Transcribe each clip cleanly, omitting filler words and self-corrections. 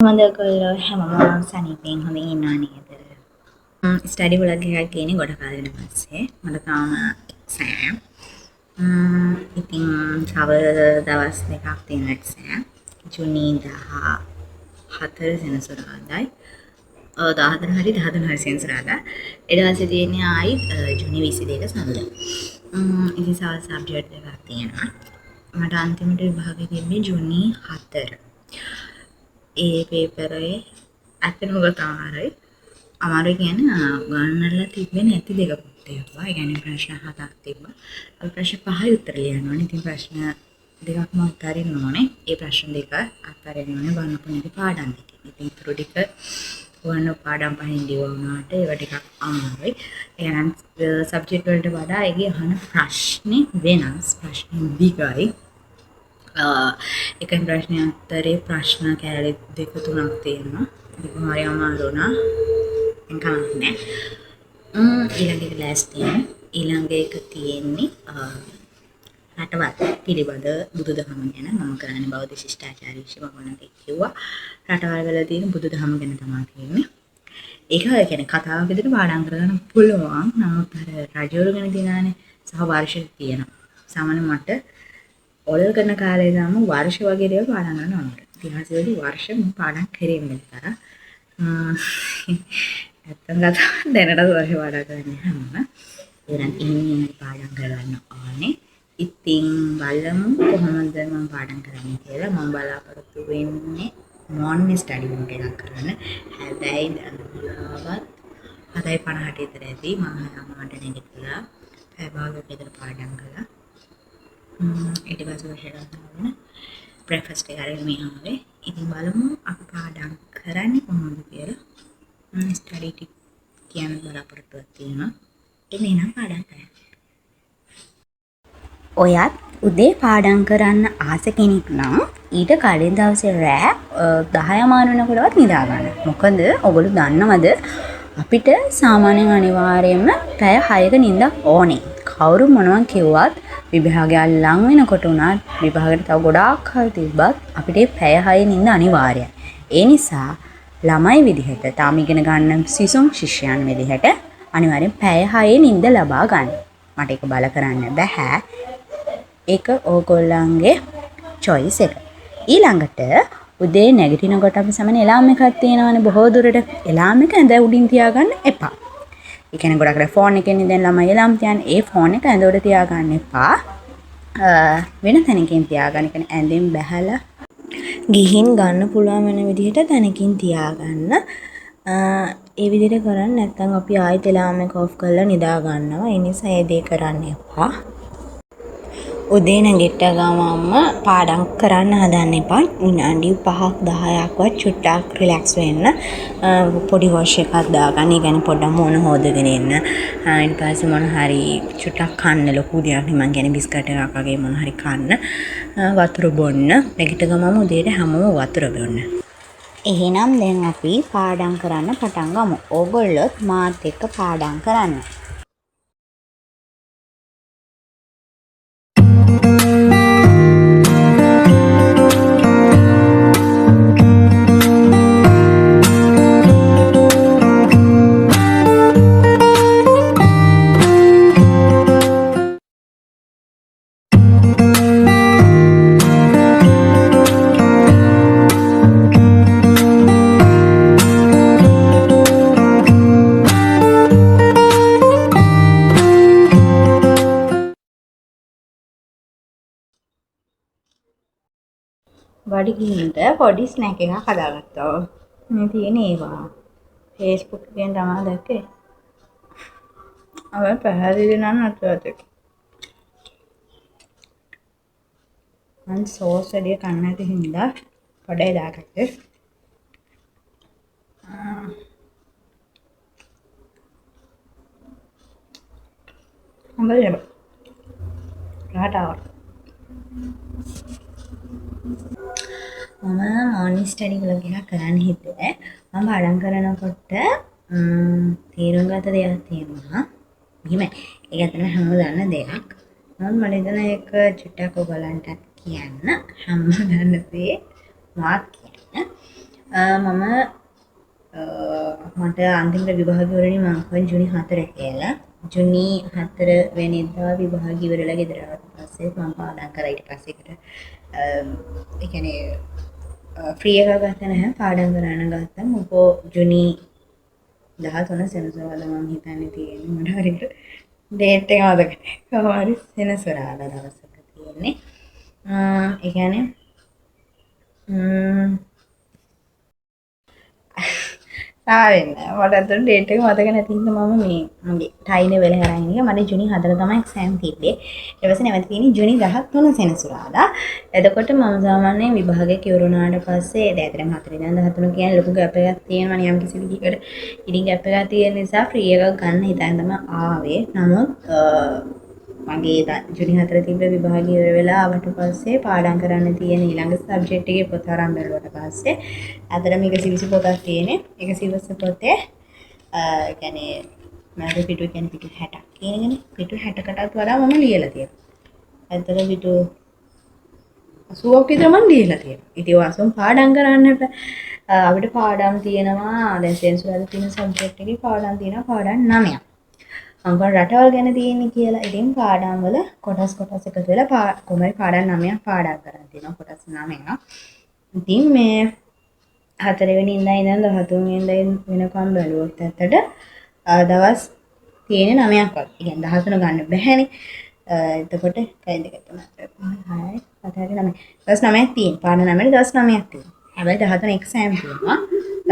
මොකද හැමෝම සනීපෙන් හොඳින් ඉන්නවා නේද? ස්ටඩි වලක් එකක් ගේනේ ගොඩ කාලෙකට පස්සේ මට තාම එක්සෑම්. ඉතින් තව දවස් දෙකක් තියෙන එක්සෑම්. ජූනි 14 සෙනසුරාදායි. 14 හරි 13 හරි සෙනසුරාදා. ඊට පස්සේ තියෙන්නේ ආයි ජූනි 22 සඳුදා. ඉතින් සවස් සබ්ජෙක්ට් දෙකක් තියෙනවා. මට අන්තිමට විභාගෙ තිබ්බේ ජූනි 4. ඒ පේපරේ ඇත්තටම ගොතාමාරයි. අමාරුයි කියන්නේ ගන්නලා තිබ්බේ නැති දෙකකුත් තිබ්බා. ඒ කියන්නේ ප්‍රශ්න 7ක් තිබ්බා. අපි ප්‍රශ්න 5යි උත්තර ලියන්න ඕනේ. ඉතින් ප්‍රශ්න දෙකක්ම අත්හරින්න ඕනේ. ඒ ප්‍රශ්න දෙක අත්හරින්න ඕනේ වර්ණ පුණ්‍යක පාඩම් දෙකේ. ඉතින් ඊටු ටික වර්ණ පාඩම් පහෙන් දිව වුණාට ඒවා ටිකක් අමාරුයි. ඒ කියන්නේ සබ්ජෙක්ට් වලට වඩා ඒකේ අහන ප්‍රශ්නේ වෙනස්. ප්‍රශ්න දිගයි. එක ප්‍රශ්නයක් අතරේ ප්‍රශ්න කෑලි දෙක තුනක් තියෙනවා. ඒක හරි අමාරු වුණා. කමක් නැහැ. ඊළඟ එක ලෑස්ති තියෙනවා. ඊළඟ එක තියෙන්නේ රටවල් පිළිබඳ බුදුදහම ගැන මම කරන්නේ බෞද්ධ ශිෂ්ටාචාර විශ්වවිද්‍යාලයක කිව්වා. රටවල් වල තියෙන බුදුදහම ගැන තමයි තියෙන්නේ. ඒක කියන්නේ කතාවක් විදිහට පාඩම් කරගන්න පුළුවන්. නමුත් අර රජවරු ගැන තියෙනනේ සහ වර්ෂ තියෙනවා. සාමාන්‍ය මට ඔලල් කරන කාලේ ගාම වර්ෂ වගේ දේවල් පාඩම් කරන්න ඕනට. ඉතිහාසයේදී වර්ෂ මම පාඩම් කරේ නැහැ. ඇත්තම කතාව දැනට වර්ෂ පාඩම් කරන්නේ හැමෝම. ඒරන් ඉන්නේ පාඩම් කරගන්න ඕනේ. ඉතින් බලමු කොහොමද මම පාඩම් කරන්නේ කියලා. මම බලාපොරොත්තු වෙන්නේ මොර්නින් ස්ටඩි ගෲප් එකක් කරන්න. හැබැයි දැනගලවත් 7:50ට විතර ඇති. මම හැමෝටම නැගිටලා පැය භාගයක් විතර පාඩම් කළා. ඊට පස්සේ වශයෙන් බ්‍රෙක්ෆාස්ට් එක අරගෙන මේ ආවේ. ඉතින් බලමු අපි පාඩම් කරන්නේ කොහොමද කියලා. ස්ටඩි ටික කියන්න බලාපොරොත්තුවක් තියෙනවා. එන්නේ නම් පාඩම් කරන්න. ඔයත් උදේ පාඩම් කරන්න ආස කෙනෙක් නම් ඊට කලින් දවසේ රෑ 10 මාන වෙනකොටවත් නිදා ගන්න. මොකද ඔයගොල්ලෝ දන්නවද අපිට සාමාන්‍යයෙන් අනිවාර්යයෙන්ම පැය 6ක නිින්දක් ඕනේ. කවුරු මොනවා කිව්වත් විභාගය ලඟ වෙනකොට උනත් විභාගයට තව ගොඩාක් කල් තිබ්බත් අපිට පැය 6 නිින්ද අනිවාර්යයි. ඒ නිසා ළමයි විදිහට තාම ඉගෙන ගන්න සිසුන් ශිෂ්‍යයන් විදිහට අනිවාර්යෙන් පැය 6 නිින්ද ලබා ගන්න. මට ඒක බල කරන්න බෑ. ඒක ඕගොල්ලන්ගේ choice එක. ඊළඟට උදේ නැගිටිනකොට අපි සමන එලාම් එකක් තියෙනවනේ බොහෝ දුරට. එලාම් එක ඇඳ උඩින් තියාගන්න එපා. ඒ කියන්නේ ගොඩක් අය ෆෝන් එකෙන් ඉඳන් ළමයි එලාම් තියන්නේ. ඒ ෆෝන් එක ඇඳ උඩ තියාගන්න එපා. වෙන තැනකින් තියාගන්න. කියන්නේ ඇඳෙන් බැහැලා ගිහින් ගන්න පුළුවන් වෙන විදිහට තැනකින් තියාගන්න. ඒ විදිහට කරන්නේ නැත්නම් අපි ආයෙත් එලාම් එක ඔෆ් කරලා නිදා ගන්නවා. ඒ නිසා ඒ දේ කරන්න එපා. උදේ නැගිට ගමන්ම පාඩම් කරන්න හදන්න එපා. විනාඩි 5ක් 10ක්වත් චුට්ටක් රිලැක්ස් වෙන්න. පොඩි වොෂ් එකක් දාගන්න. ඒ කියන්නේ පොඩ්ඩක් මොන හොදගෙන එන්න. ඊට පස්සේ මොන හරි චුට්ටක් කන්න ලොකු දෙයක් නෙමෙයි. මං කියන්නේ බිස්කට් එකක් වගේ මොන හරි කන්න. වතුර බොන්න. නැගිට ගමන්ම උදේට හැමෝම වතුර බොන්න. එහෙනම් දැන් අපි පාඩම් කරන්න පටන් ගමු. ඕගොල්ලොත් මාත් එක්ක පාඩම් කරන්න. බඩගින්නට පොඩි ස්නැක් එකක් හදාගත්තා. මේ තියෙන ඒවා. Facebook එකෙන් තමයි දැක්කේ. අර පැහැදිලි නම් නැතුවත්. මං සෝස් වැඩි කන්න නැති හින්දා පොඩේ දාගත්තේ. හොඳයි. රාටාව. මම මොර්නින් ස්ටඩි වලක් එකක් කරන්න හිතුවේ. මම පාඩම් කරනකොට තේරුම් ගත දෙයක් තියෙනවා. මෙහෙමයි. ඒක ඇත්තටම හැමෝම දන්න දෙයක්. මම හිතන එක චුට්ටක් ඔයගලන්ට කියන්න. හැමෝම දන්න දේ මාත් කියන්න. මම මට අන්තිමට විභාග ඉවරනේ මම කිව්වා ජුනි 4 කියලා. ජුනි 4 වෙනිදා විභාග ඉවරලා ගෙදර ආවට පස්සේ මම පාඩම් කරා ඊට පස්සේ ඒකට ඒ කියන්නේ ෆ්‍රී එකක් ගත්තා නැහැ පාඩම් කරන්න ගත්තා. මොකෝ ජුනි 13 සෙනසුරාදා මම හිතන්නේ තියෙන්නේ මට හරියට ඩේට් එක මතක නැහැ. කොහොම හරි සෙනසුරාදා දවසක තියෙන්නේ. ඒ කියන්නේ ආවෙන්න මට අතට ඩේට් එක මතක නැති හින්දා මම මේ මගේ ටයිනේ වෙල හරගෙන ගියා. මට ජුනි 4 තමයි එක්සෑම් තිබ්බේ. ඊට පස්සේ නැවත තියෙන්නේ ජුනි 13 සෙනසුරාදා. එතකොට මම සාමාන්‍යයෙන් විභාගයක් ඉවරුණාට පස්සේ දැන් 4 ඉඳන් 13 කියන්නේ ලොකු ගැප් එකක් තියෙනවා නේ යම් කිසි විදිහකට. ඉතින් ගැප් එකක් තියෙන නිසා ෆ්‍රී එකක් ගන්න හිතන් තමයි ආවේ. නමුත් මගේ ජුනි 4 තිබ්බ විභාගය ඉවර වෙලා ආවට පස්සේ පාඩම් කරන්න තියෙන ඊළඟ සබ්ජෙක්ට් එකේ පොත අරන් බැලුවට පස්සේ අතට මේක සිවිසි පොතක් තියෙන්නේ. ඒක සිවිසි පොතේ කියන්නේ මම පිටු කියන්නේ පිටු 60ක් කියනනේ. පිටු 60කටත් වඩා මම ලියලා තියෙනවා. ඇත්තට පිටු 80ක් විතර මම ලියලා තියෙනවා. ඉතින් ඔය අසම් පාඩම් කරන්න අපිට පාඩම් තියෙනවා. දැන් සෙන්සුරාදා තියෙන සබ්ජෙක්ට් එකේ පාඩම් තියෙනවා පාඩම් 9ක්. අංග රටවල් ගැන තියෙන්නේ කියලා. ඉතින් පාඩම් වල කොටස් එකතු වෙලා කොහොමද පාඩම් 9ක් පාඩම් කරන් තියෙනවා. කොටස් 9ක්. ඉතින් මේ 4 වෙනි ඉඳන් 13 වෙනිදා වෙනකම් බැලුවොත් ඇත්තට දවස් තියෙන්නේ 9ක් වගේ. ඒ කියන්නේ 13 ගන්න බැහැනේ. එතකොට 1 2 3 4 5 6 7 8 9. දවස් 9ක් තියෙනවා. පාඩම් 9ට දවස් 9ක් තියෙනවා. හැබැයි 13 එක්සෑම් තියෙනවා.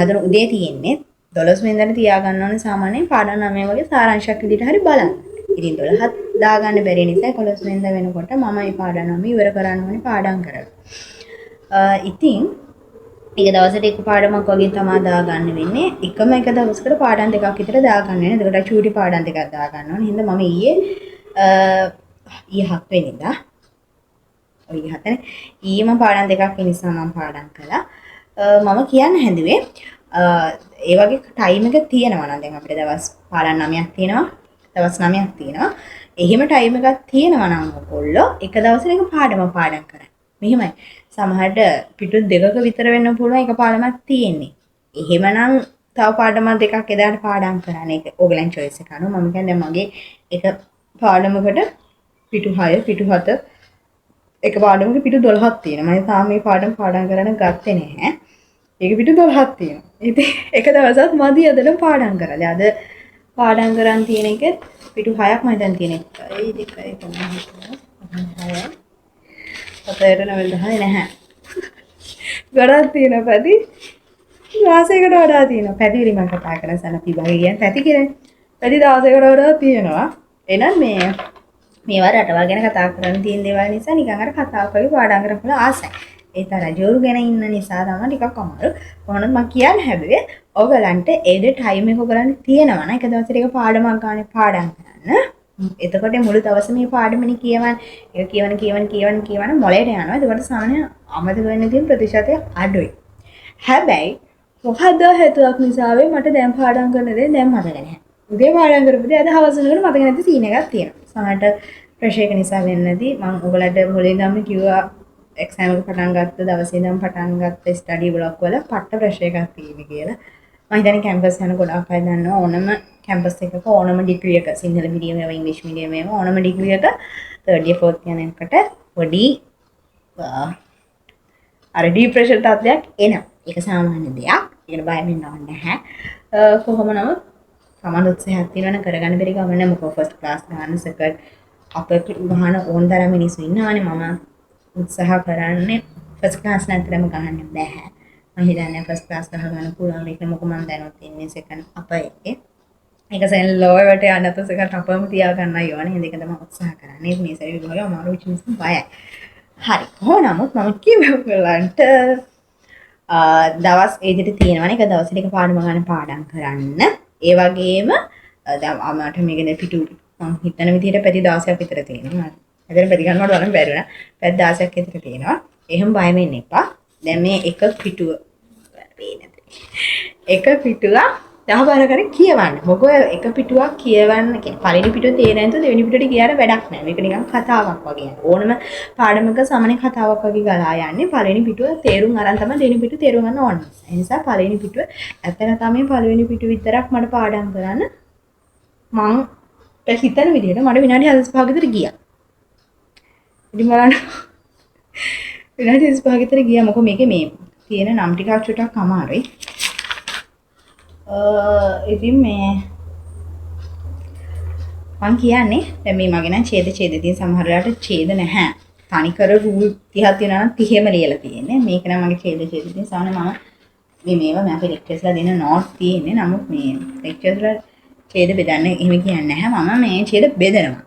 13 උදේ තියෙන්නේ 12 වෙනිදාට තියා ගන්න ඕනේ සාමාන්‍යයෙන් පාඩම් 9 වගේ සාරාංශයක් විදිහට හරි බලන්න. ඉතින් 12ක් දාගන්න බැරි නිසා 11 වෙනිදා වෙනකොට මම මේ පාඩම් 9 ඉවර කරන්න ඕනේ පාඩම් කරලා. ඉතින් එක දවසට එක පාඩමක් වගේ තමයි දාගන්න වෙන්නේ. එකම එක දවසකට පාඩම් දෙකක් විතර දාගන්න වෙනවා. එතකොට චූටි පාඩම් දෙකක් දාගන්න ඕනේ. හින්දා මම ඊයේ 7 වෙනිදා ඔය 7නේ ඊයේ මම පාඩම් දෙකක් නිසා මම පාඩම් කළා. මම කියන්න හැදුවේ ඒ වගේ ටයිම් එක තියෙනවා නම් දැන් අපිට දවස් පාඩම් 9ක් තියෙනවා. දවස් 9ක් තියෙනවා. එහෙම ටයිම් එකක් තියෙනවා නම් ඔයගොල්ලෝ එක දවසට එක පාඩම් කරන්න. මෙහෙමයි. සමහරට පිටු දෙකක විතර වෙන්න පුළුවන් එක පාඩමක් තියෙන්නේ. එහෙමනම් තව පාඩමක් දෙකක් එදාට පාඩම් කරන්න. ඒක ඕගලන් choice එක අනුව මම කියන්නේ මගේ එක පාඩමකට පිටු 6 පිටු 7 එක පාඩමක පිටු 12ක් තියෙනවා. මම තාම මේ පාඩම් කරන්න ගත්තේ නැහැ. ඒක පිටු 12ක් තියෙනවා. ඉතින් එක දවසක් මදි අදට පාඩම් කරලා. අද පාඩම් කරන් තියෙන එක පිටු 6ක් මම දැන් තියෙන එක. ඒ දෙකයි තමයි 6ක්. පතේට නවෙල් නැහැ. ගොඩක් තියෙනවා පැති. වාසයකට වඩා තියෙනවා. පැතිරි මම කතා කරන සන විභාගය කියන්නේ පැති කියන්නේ. පැති 16කට වඩා තියෙනවා. එහෙනම් මේවා රටවල් ගැන කතා කරන්න තියෙන දේවල් නිසා නිකන් අර කතාවක් වගේ පාඩම් කරලා ආසයි. ඒ තරම් ජෝරු ගැන ඉන්න නිසා තමයි ටිකක් අමාරු. කොහොමද මම කියන්න හැදුවේ ඔයගලන්ට ඒ දේ ටයිම් එක ඔයගලන්ට තියෙනවා නම් එක දවසට එක පාඩමක් ගන්න පාඩම් කරන්න. එතකොට මුළු දවසම මේ පාඩමනේ කියවන්න. ඒක කියවන මොලේට යනවා. ඒකට සාමාන්‍ය අමතක වෙන්න තියෙන ප්‍රතිශතය අඩුයි. හැබැයි මොකද හේතුවක් නිසාවෙන් මට දැන් පාඩම් කරන දේ දැන් මතක නැහැ. උදේ පාඩම් කරපු දේ අද හවස වෙනකොට මතක නැති සීන් එකක් තියෙනවා. සමහරට ප්‍රෙෂර් එක නිසා වෙන්නේ නැති මම ඔයගලන්ට මුලින්ම කිව්වා එක්සෑම් එක පටන් ගත්ත දවසේ ඉඳන් පටන් ගත්ත ස්ටඩි බ්ලොක් වල පට්ට ප්‍රෙෂර් එකක් තියෙන්නේ කියලා. මම හිතන්නේ කැම්පස් යන ගොඩක් අය දන්නවා ඕනම කැම්පස් එකක ඕනම ඩිග්‍රී එක සිංහල මීඩියම් ඒවා ඉංග්‍රීසි මීඩියම් ඒවා ඕනම ඩිග්‍රී එක 3rd year 4th year යනකොට පොඩි අර ඩිප්‍රෙෂර් තත්ත්වයක් එනවා. ඒක සාමාන්‍ය දෙයක්. ඒකට බය වෙන්න ඕනේ නැහැ. කොහොම නමුත් සමාන උත්සාහයක් තියෙනවනේ කරගන්න බැරි ගමන මොකෝ ෆස්ට් ක්ලාස් ගන්න සෙකන්ඩ් අපර් ගහන ඕන තරම් මිනිස්සු ඉන්නවනේ මම උත්සාහ කරන්නේ ෆස්ට් ක්ලාස් නැතරම ගහන්න බෑ. මම හිතන්නේ ෆස්ට් ක්ලාස් ගහගන්න පුළුවන් මේක මොකද මම දැනුත් ඉන්නේ සෙකන්ඩ් අපර් එකේ. ඒක සෙන් ලෝවර් එකට යන්නත් සෙකන්ඩ් අපර්ම තියාගන්නයි ඕනේ. මේක තමයි උත්සාහ කරන්නේ. මේ සැරේ විභාගය අමාරු වෙච්ච නිසා බයයි. හරි. කොහොම නමුත් මම කිව්වේ ඔයගලන්ට දවස් ඒ විදිහට තියෙනවනේ එක දවසට එක පාඩම ගන්න පාඩම් කරන්න. ඒ වගේම දැන් මට මේකනේ පිටු මම හිතන විදිහට පැති 16ක් විතර තියෙනවා. එතන පැති ගන්නවට වඩා බැරි වුණා. පැති 16ක් විතර තියෙනවා. එහෙම බය වෙන්න එපා. දැන් මේ එක පිටුව එක පිටුව 10 පාරකට කියවන්න. මොකද එක පිටුවක් කියවන්න කියන්නේ පළවෙනි පිටුව තේරෙන්නේ නැතුව දෙවෙනි පිටුවට ගියාට වැඩක් නැහැ. මේක නිකන් කතාවක් වගේ. ඕනම පාඩමක සාමාන්‍ය කතාවක් වගේ ගලා යන්නේ. පළවෙනි පිටුව තේරුම් අරන් තමයි දෙවෙනි පිටුව තේරුම් ගන්න ඕනේ. ඒ නිසා පළවෙනි පිටුව ඇත්තට තමයි පළවෙනි පිටුව විතරක් මට පාඩම් කරන්න මං හිතන විදිහට මට විනාඩි 45 විතර ගියා. ඉතින් බලන්න විනාඩි 45 විතර ගියා. මොකද මේකේ මේ තියෙන නම් ටිකක් චුට්ටක් අමාරුයි. ඉතින් මේ මං කියන්නේ දැන් මේ මගේ නම් ඡේද තියෙන සමහර වෙලාවට ඡේද නැහැ. තනිකර රූල් 30ක් තියෙනවා නම් 30ම ලියලා තියෙන්නේ. මේක නම් මගේ ඡේද තියෙන සාමාන්‍ය මම මේවා මම අපේ ලෙක්චර්ස්ලා දෙන නෝට් තියෙන්නේ. නමුත් මේ ලෙක්චර්ස්ලා ඡේද බෙදන්න එහෙම කියන්නේ නැහැ. මම මේ ඡේද බෙදනවා.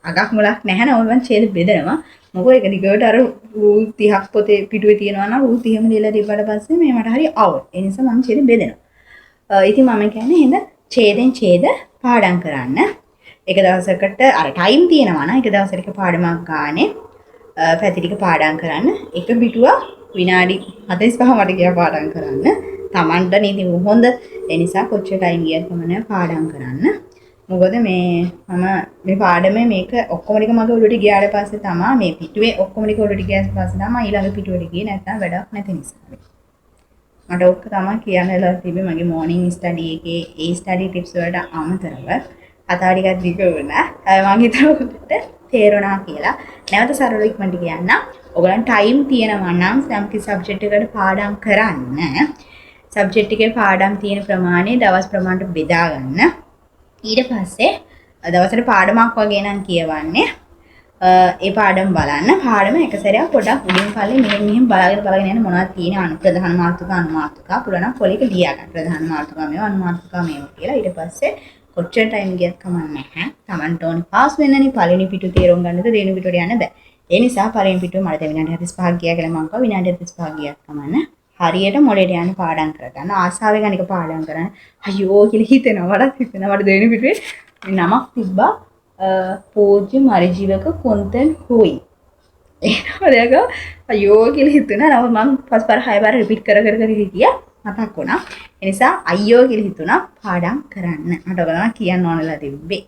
අගක් මුලක් නැහැ නෝ මම ඡේද බෙදනවා. මොකද ඒක දිගට අර රූල් 30ක් පොතේ පිටුවේ තියෙනවා නම් රූල් 30ම ලියලා තිබ්බට පස්සේ මේ මට හරි අවුල්. ඒ නිසා මම ඡේද බෙදනවා. ඉතින් මම කියන්නේ එහෙනම් ඡේදෙන් ඡේද පාඩම් කරන්න. එක දවසකට අර ටයිම් තියෙනවා නම් එක දවසකට පාඩමක් ගානේ පැති ටික පාඩම් කරන්න. එක පිටුවක් විනාඩි 45 මට ගියා පාඩම් කරන්න. Tamanට නේද හොඳ. ඒ නිසා කොච්චර ටයිම් ගියත් කමන්නේ පාඩම් කරන්න. මොකද මම මේ පාඩමේ මේක ඔක්කොම ටික මගේ ඔළුවට ගියාට පස්සේ තමයි මේ පිටුවේ ඔක්කොම ටික ඔළුවට ගියාට පස්සේ තමයි ඊළඟ පිටුවට ගියේ නැත්නම් වැඩක් නැති නිසා. මට ඔක්ක තමයි කියන්නලා තිබ්බේ මගේ මෝර්නින් ස්ටඩි එකේ ඒ ස්ටඩි ටිප්ස් වලට අමතරව කතා ටිකක් දිග වුණා. මම හිතුවා තේරුණා කියලා. නැවත සරල ඉක්මනට කියන්න. ඔයගලන් ටයිම් තියෙනවා නම් සම්කි සබ්ජෙක්ට් එකකට පාඩම් කරන්න. සබ්ජෙක්ට් එකේ පාඩම් තියෙන ප්‍රමාණය දවස් ප්‍රමාණයට බෙදා ගන්න. ඊට පස්සේ දවසට පාඩමක් වගේ නම් කියවන්නේ. ඒ පාඩම බලන්න. පාඩම එක සැරයක් පොඩක් උඩින් පල්ලේ මෙහෙම බලාගෙන යන මොනවද තියෙන ප්‍රධාන මාතෘකා අනුමාතෘකා පුරාණ පොලේක ලියා ගන්න. ප්‍රධාන මාතෘකා මේවා අනුමාතෘකා මේවා කියලා. ඊට පස්සේ කොච්චර ටයිම් ගියත් කමක් නැහැ. Tamanට ඕනේ පාස් වෙන්නනේ පළවෙනි පිටු තේරුම් ගන්නද දෙවෙනි පිටුවට යන්න බෑ. ඒ නිසා පළවෙනි පිටුව මට විනාඩි 45ක් ගියා කියලා මම කිව්වා විනාඩි 45ක් ගියත් කමක් නැහැ. හරියට මොලේට යන පාඩම් කරගන්න. ආසාවෙන් අනික පාඩම් කරන්න. අයියෝ කියලා හිතෙනවා. වඩාත් හිතෙනවා. මට දෙවෙනි පිටුවේ නමක් තිබ්බා පූජ්‍ය මරිජීවක කොන්තෙන් හොයි. ඒක අයියෝ කියලා හිතුණා. නම මම පස්පාර 6 පාර රිපීට් කර හිටියා. මතක් වුණා. ඒ නිසා අයියෝ කියලා හිතුණා පාඩම් කරන්න. මට ඔයගොල්ලෝ කියන්න ඕනලා තිබ්බේ.